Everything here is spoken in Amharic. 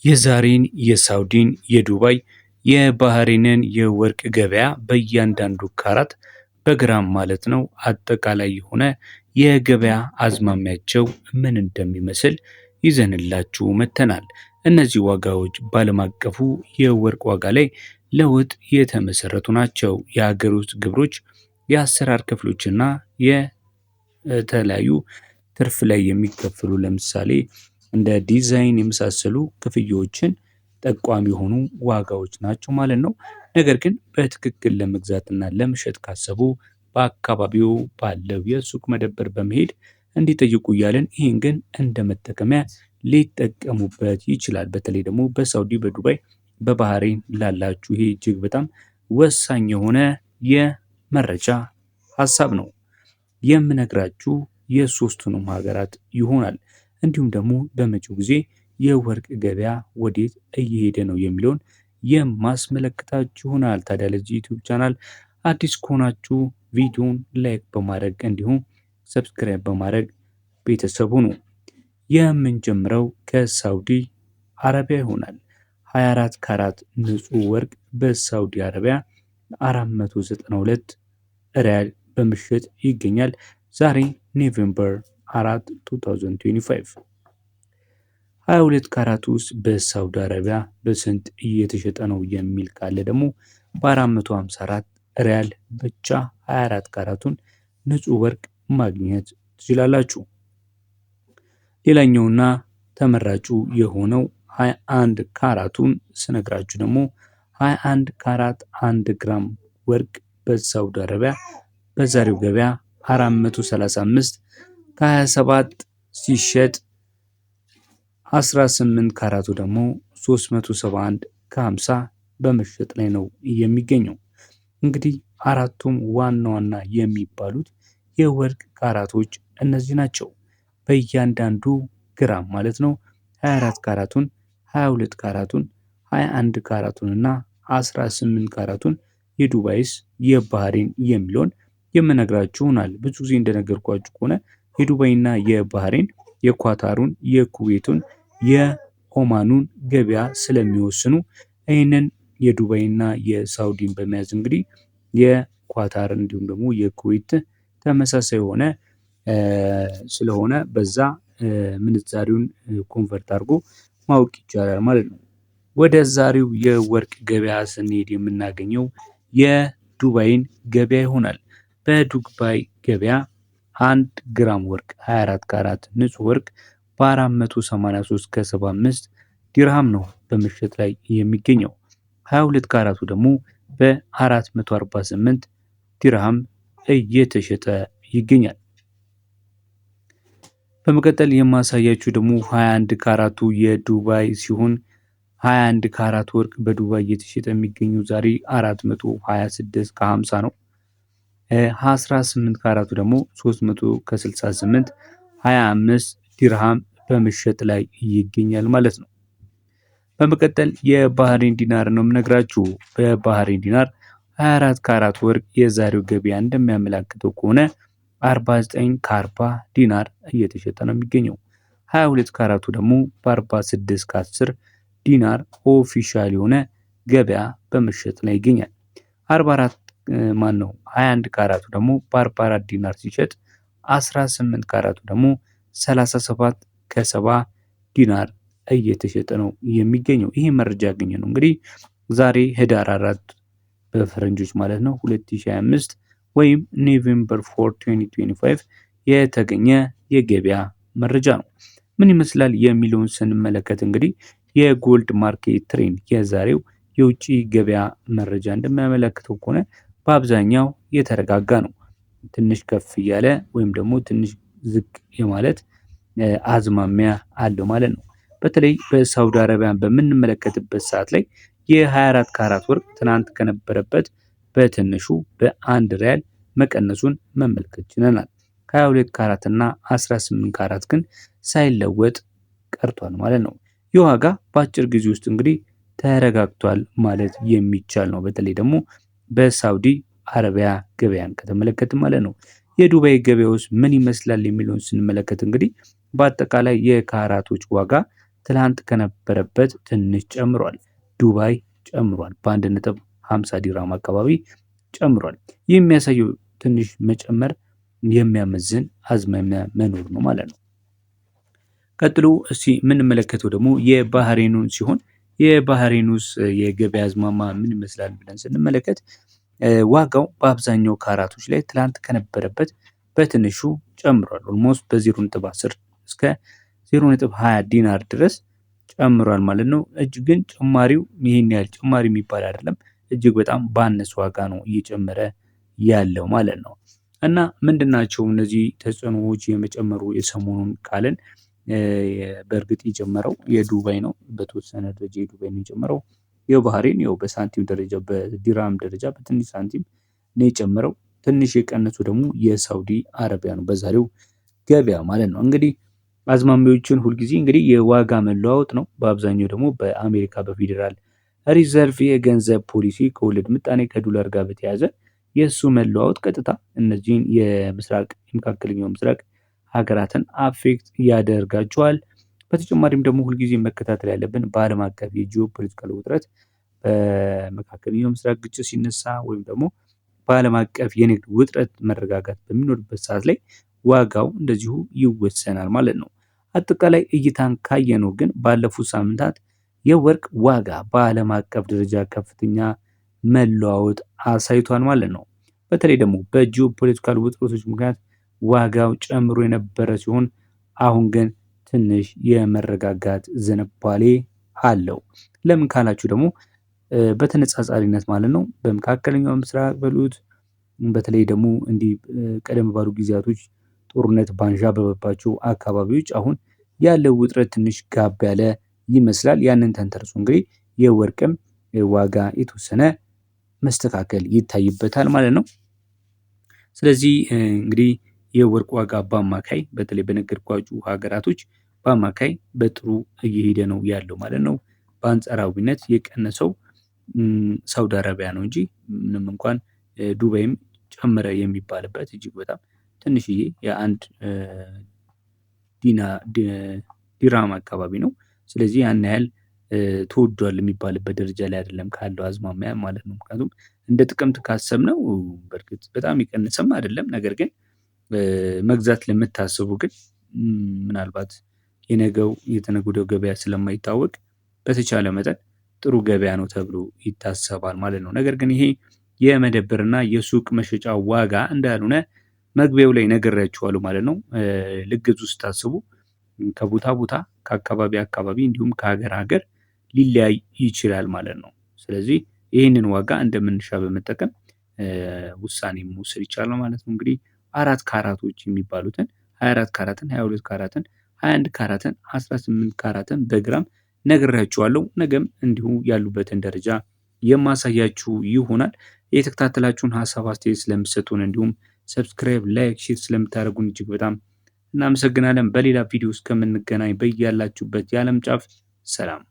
የዛሬን የሳውዲን የዱባይ የባህሬንን የወርቅ ገበያ በእያንዳንዱ ካራት በግራም ማለት ነው አጠቃላይ የሆነ የገበያ አዝማሚያቸው ምን እንደሚመስል ይዘንላችሁ መተናል። እነዚህ ዋጋዎች በዓለም አቀፉ የወርቅ ዋጋ ላይ ለውጥ የተመሰረቱ ናቸው። የሀገር ውስጥ ግብሮች፣ የአሰራር ክፍሎችና የተለያዩ ትርፍ ላይ የሚከፍሉ ለምሳሌ እንደ ዲዛይን የመሳሰሉ ክፍያዎችን ጠቋሚ የሆኑ ዋጋዎች ናቸው ማለት ነው። ነገር ግን በትክክል ለመግዛትና ለመሸጥ ካሰቡ በአካባቢው ባለው የሱቅ መደብር በመሄድ እንዲጠይቁ እያለን ይህን ግን እንደ መጠቀሚያ ሊጠቀሙበት ይችላል። በተለይ ደግሞ በሳውዲ፣ በዱባይ፣ በባህሬን ላላችሁ ይሄ እጅግ በጣም ወሳኝ የሆነ የመረጃ ሀሳብ ነው። የምነግራችሁ የሶስቱንም ሀገራት ይሆናል። እንዲሁም ደግሞ በመጪው ጊዜ የወርቅ ገበያ ወዴት እየሄደ ነው የሚለውን የማስመለከታችሁ ይሆናል። ታዲያ ለዚህ ዩቲዩብ ቻናል አዲስ ከሆናችሁ ቪዲዮን ላይክ በማድረግ እንዲሁም ሰብስክራይብ በማድረግ ቤተሰብ ሁኑ። የምንጀምረው ከሳውዲ አረቢያ ይሆናል። 24 ካራት ንጹህ ወርቅ በሳውዲ አረቢያ 492 ሪያል በመሸጥ ይገኛል። ዛሬ ኖቬምበር 4 2025 22 ካራት ውስጥ በሳውዲ አረቢያ በስንት እየተሸጠ ነው የሚል ካለ ደግሞ በ454 ሪያል ብቻ 24 ካራቱን ንጹህ ወርቅ ማግኘት ትችላላችሁ። ሌላኛውና ተመራጩ የሆነው 21 ካራቱን ስነግራችሁ ደግሞ 21 ካራት 1 ግራም ወርቅ በሳውዲ አረቢያ በዛሬው ገበያ 435 ከ27 ሲሸጥ 18 ካራቱ ደግሞ 371 ከ50 በመሸጥ ላይ ነው የሚገኘው። እንግዲህ አራቱም ዋና ዋና የሚባሉት የወርቅ ካራቶች እነዚህ ናቸው። በእያንዳንዱ ግራም ማለት ነው 24 ካራቱን፣ 22 ካራቱን፣ 21 ካራቱን እና 18 ካራቱን የዱባይስ የባህሬን የሚለውን የምነግራችሁ ይሆናል። ብዙ ጊዜ እንደነገርኳችሁ ከሆነ የዱባይና የባህሬን የኳታሩን፣ የኩዌቱን፣ የኦማኑን ገበያ ስለሚወስኑ ይህንን የዱባይና የሳውዲን በመያዝ እንግዲህ የኳታር እንዲሁም ደግሞ የኩዌት ተመሳሳይ የሆነ ስለሆነ በዛ ምንዛሪውን ኮንቨርት አድርጎ ማወቅ ይቻላል ማለት ነው። ወደ ዛሬው የወርቅ ገበያ ስንሄድ የምናገኘው የዱባይን ገበያ ይሆናል። በዱባይ ገበያ 1 ግራም ወርቅ 24 ካራት ንጹህ ወርቅ በ483 ከ75 ዲርሃም ነው በመሸጥ ላይ የሚገኘው። 22 ካራቱ ደግሞ በ448 ዲርሃም እየተሸጠ ይገኛል። በመቀጠል የማሳያችሁ ደግሞ 21 ካራቱ የዱባይ ሲሆን 21 ካራት ወርቅ በዱባይ እየተሸጠ የሚገኘው ዛሬ 426 ከ50 ነው። 18 ካራቱ ደግሞ 300 ከ68 25 ዲርሃም በመሸጥ ላይ ይገኛል ማለት ነው። በመቀጠል የባህሬን ዲናር ነው የምነግራችሁ። በባህሬን ዲናር 24 ካራት ወርቅ የዛሬው ገበያ እንደሚያመላክተው ከሆነ 49 ከ40 ዲናር እየተሸጠ ነው የሚገኘው። 22 ካራቱ ደግሞ በ46 ከ10 ዲናር ኦፊሻል የሆነ ገበያ በመሸጥ ላይ ይገኛል። 21 ካራቱ ደግሞ በ44 ዲናር ሲሸጥ 18 ካራቱ ደግሞ 37 ከ70 ዲናር እየተሸጠ ነው የሚገኘው። ይሄ መረጃ ያገኘ ነው እንግዲህ ዛሬ ህዳር 4 በፈረንጆች ማለት ነው 2025 ወይም ኖቬምበር 4 2025 የተገኘ የገበያ መረጃ ነው። ምን ይመስላል የሚለውን ስንመለከት እንግዲህ የጎልድ ማርኬት ትሬንድ የዛሬው የውጭ ገበያ መረጃ እንደሚያመለክተው ከሆነ በአብዛኛው የተረጋጋ ነው። ትንሽ ከፍ እያለ ወይም ደግሞ ትንሽ ዝቅ የማለት አዝማሚያ አለው ማለት ነው። በተለይ በሳውዲ አረቢያን በምንመለከትበት ሰዓት ላይ የ24 ካራት ወርቅ ትናንት ከነበረበት በትንሹ በ1 ሪያል መቀነሱን መመልከት ችለናል። 22 ካራት እና 18 ካራት ግን ሳይለወጥ ቀርቷል ማለት ነው። ይህ ዋጋ በአጭር ጊዜ ውስጥ እንግዲህ ተረጋግቷል ማለት የሚቻል ነው። በተለይ ደግሞ በሳውዲ አረቢያ ገበያን ከተመለከትን ማለት ነው። የዱባይ ገበያ ውስጥ ምን ይመስላል የሚለውን ስንመለከት እንግዲህ በአጠቃላይ የካራቶች ዋጋ ትላንት ከነበረበት ትንሽ ጨምሯል። ዱባይ ጨምሯል። በ1.50 ዲራም አካባቢ ጨምሯል። ይህ የሚያሳየው ትንሽ መጨመር የሚያመዝን አዝማሚያ መኖር ነው ማለት ነው። ቀጥሎ እስቲ የምንመለከተው ደግሞ የባህሬኑን ሲሆን የባህሬኑስ የገበያ አዝማማ ምን ይመስላል ብለን ስንመለከት ዋጋው በአብዛኛው ካራቶች ላይ ትላንት ከነበረበት በትንሹ ጨምሯል። ኦልሞስት በ0.10 እስከ 0.20 ዲናር ድረስ ጨምሯል ማለት ነው። እጅግ ግን ጭማሪው ይህን ያህል ጭማሪ የሚባል አይደለም። እጅግ በጣም ባነሰ ዋጋ ነው እየጨመረ ያለው ማለት ነው። እና ምንድናቸው እነዚህ ተጽዕኖዎች የመጨመሩ የሰሞኑን ካልን በእርግጥ የጀመረው የዱባይ ነው። በተወሰነ ደረጃ የዱባይ ነው የጨመረው። የባህሬን ያው በሳንቲም ደረጃ በዲራም ደረጃ በትንሽ ሳንቲም ነው የጨመረው። ትንሽ የቀነሱ ደግሞ የሳውዲ አረቢያ ነው በዛሬው ገበያ ማለት ነው። እንግዲህ አዝማሚዎችን ሁልጊዜ እንግዲህ የዋጋ መለዋወጥ ነው። በአብዛኛው ደግሞ በአሜሪካ በፌዴራል ሪዘርቭ የገንዘብ ፖሊሲ ከወለድ ምጣኔ ከዶላር ጋር በተያያዘ የእሱ መለዋወጥ ቀጥታ እነዚህን የመካከለኛው ምስራቅ ሀገራትን አፌክት ያደርጋቸዋል። በተጨማሪም ደግሞ ሁልጊዜ መከታተል ያለብን በዓለም አቀፍ የጂኦ ፖለቲካል ውጥረት በመካከለኛው ምስራቅ ግጭት ሲነሳ ወይም ደግሞ በዓለም አቀፍ የንግድ ውጥረት መረጋጋት በሚኖርበት ሰዓት ላይ ዋጋው እንደዚሁ ይወሰናል ማለት ነው። አጠቃላይ እይታን ካየነው ግን ባለፉት ሳምንታት የወርቅ ዋጋ በዓለም አቀፍ ደረጃ ከፍተኛ መለዋወጥ አሳይቷል ማለት ነው። በተለይ ደግሞ በጂኦ ፖለቲካል ውጥረቶች ምክንያት ዋጋው ጨምሮ የነበረ ሲሆን አሁን ግን ትንሽ የመረጋጋት ዝንባሌ አለው። ለምን ካላችሁ ደግሞ በተነጻጻሪነት ማለት ነው በመካከለኛው ምስራቅ በሉት በተለይ ደግሞ እንዲህ ቀደም ባሉ ጊዜያቶች ጦርነት ባንዣበበባቸው አካባቢዎች አሁን ያለው ውጥረት ትንሽ ጋብ ያለ ይመስላል። ያንን ተንተርሶ እንግዲህ የወርቅም ዋጋ የተወሰነ መስተካከል ይታይበታል ማለት ነው። ስለዚህ እንግዲህ የወርቅ ዋጋ በአማካይ በተለይ በነገርኳችሁ ሀገራቶች በአማካይ በጥሩ እየሄደ ነው ያለው ማለት ነው። በአንጻራዊነት የቀነሰው ሳውዲ አረቢያ ነው እንጂ ምንም እንኳን ዱባይም ጨመረ የሚባልበት እጅግ በጣም ትንሽዬ የአንድ ዲራም አካባቢ ነው። ስለዚህ ያን ያህል ተወዷል የሚባልበት ደረጃ ላይ አይደለም ካለው አዝማሚያ ማለት ነው። ምክንያቱም እንደ ጥቅምት ካሰብነው በእርግጥ በጣም የቀነሰም አይደለም። ነገር ግን መግዛት ለምታስቡ ግን ምናልባት የነገው የተነገ ወዲያው ገበያ ስለማይታወቅ በተቻለ መጠን ጥሩ ገበያ ነው ተብሎ ይታሰባል ማለት ነው። ነገር ግን ይሄ የመደብርና የሱቅ መሸጫ ዋጋ እንዳልሆነ መግቢያው ላይ ነግሬያችኋለሁ ማለት ነው። ልትገዙ ስታስቡ ከቦታ ቦታ ከአካባቢ አካባቢ እንዲሁም ከሀገር ሀገር ሊለያይ ይችላል ማለት ነው። ስለዚህ ይህንን ዋጋ እንደ መነሻ በመጠቀም ውሳኔ መውሰድ ይቻላል ማለት ነው። እንግዲህ 4 ካራቶች የሚባሉትን 24 ካራትን 22 ካራትን 21 ካራትን 18 ካራትን በግራም ነግሬያችኋለሁ። ነገም እንዲሁ ያሉበትን ደረጃ የማሳያችሁ ይሆናል። የተከታተላችሁን ሀሳብ አስተያየት ስለምትሰጡን እንዲሁም ሰብስክራይብ፣ ላይክ፣ ሼር ስለምታደርጉን እጅግ በጣም እናመሰግናለን። በሌላ ቪዲዮ እስከምንገናኝ በያላችሁበት የዓለም ጫፍ ሰላም